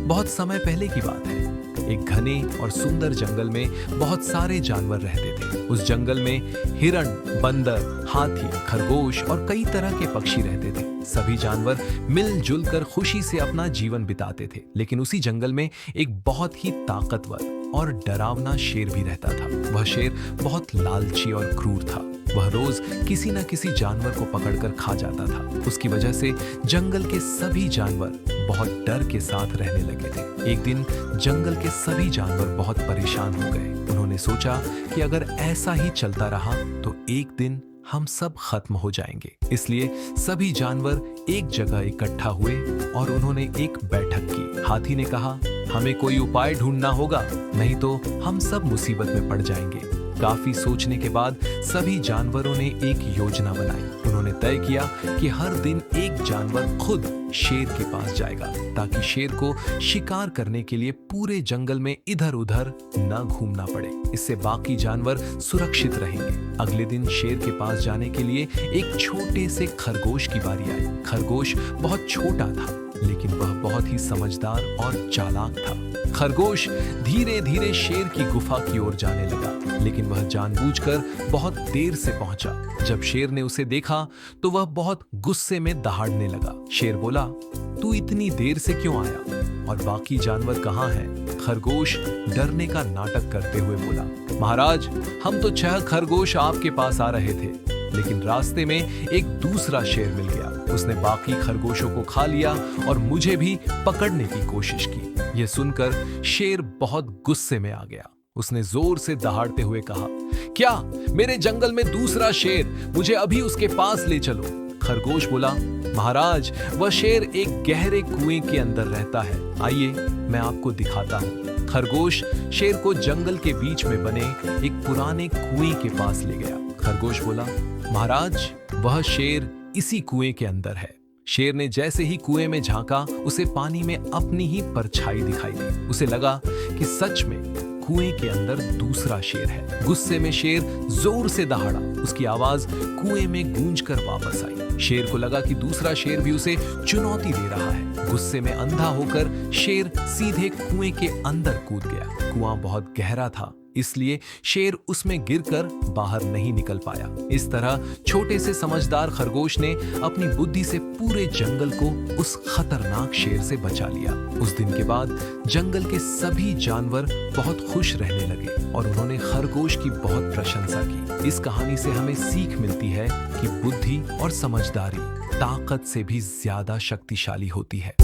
बहुत समय पहले की बात है। एक घने और सुंदर जंगल में बहुत सारे जानवर रहते थे। उस जंगल में हिरण, बंदर, हाथी, खरगोश और कई तरह के पक्षी रहते थे। सभी जानवर मिलजुल कर खुशी से अपना जीवन बिताते थे। लेकिन उसी जंगल में एक बहुत ही ताकतवर और डरावना शेर भी रहता था। वह शेर बहुत लालची और क्रूर था। वह रोज किसी न किसी जानवर को पकड़कर खा जाता था। उसकी वजह से जंगल के सभी जानवर बहुत डर के साथ रहने लगे थे। एक दिन जंगल के सभी जानवर बहुत परेशान हो गए। उन्होंने सोचा कि अगर ऐसा ही चलता रहा तो एक दिन हम सब खत्म हो जाएंगे। इसलिए सभी जानवर एक जगह इकट्ठा हुए और उन्होंने एक बैठक की। हाथी ने कहा, हमें कोई उपाय ढूंढना होगा, नहीं तो हम सब मुसीबत में पड़ जाएंगे। काफी सोचने के बाद सभी जानवरों ने एक योजना बनाई। उन्होंने तय किया कि हर दिन एक जानवर खुद शेर के पास जाएगा, ताकि शेर को शिकार करने के लिए पूरे जंगल में इधर उधर न घूमना पड़े। इससे बाकी जानवर सुरक्षित रहेंगे। अगले दिन शेर के पास जाने के लिए एक छोटे से खरगोश की बारी आई। खरगोश बहुत छोटा था, लेकिन वह बहुत ही समझदार और चालाक था। खरगोश धीरे धीरे शेर की गुफा की ओर जाने लगा, लेकिन वह जानबूझकर बहुत देर से पहुंचा। जब शेर ने उसे देखा तो वह बहुत गुस्से में दहाड़ने लगा। शेर बोला, तू इतनी देर से क्यों आया और बाकी जानवर कहाँ हैं? खरगोश डरने का नाटक करते हुए बोला, महाराज, हम तो 6 खरगोश आपके पास आ रहे थे, लेकिन रास्ते में एक दूसरा शेर मिल गया। उसने बाकी खरगोशों को खा लिया और मुझे भी पकड़ने की कोशिश की। यह सुनकर शेर बहुत गुस्से में आ गया। उसने जोर से दहाड़ते हुए कहा, क्या मेरे जंगल में दूसरा शेर? मुझे अभी उसके पास ले चलो। खरगोश बोला, महाराज, वह शेर एक गहरे कुएं के अंदर रहता है। आइए, मैं आपको दिखाता हूँ। खरगोश शेर को जंगल के बीच में बने एक पुराने कुएं के पास ले गया। खरगोश बोला, महाराज, वह शेर इसी कुएं के अंदर है। शेर ने जैसे ही कुएं में झांका, उसे पानी में अपनी ही परछाई दिखाई दी। उसे लगा कि सच में कुएं के अंदर दूसरा शेर है। गुस्से में शेर जोर से दहाड़ा। उसकी आवाज कुएं में गूंजकर वापस आई। शेर को लगा कि दूसरा शेर भी उसे चुनौती दे रहा है। गुस्से में अंधा होकर शेर सीधे कुएं के अंदर कूद गया। कुआं बहुत गहरा था, इसलिए शेर उसमें गिरकर बाहर नहीं निकल पाया। इस तरह छोटे से समझदार खरगोश ने अपनी बुद्धि से पूरे जंगल को उस खतरनाक शेर से बचा लिया। उस दिन के बाद जंगल के सभी जानवर बहुत खुश रहने लगे और उन्होंने खरगोश की बहुत प्रशंसा की। इस कहानी से हमें सीख मिलती है कि बुद्धि और समझदारी ताकत से भी ज्यादा शक्तिशाली होती है।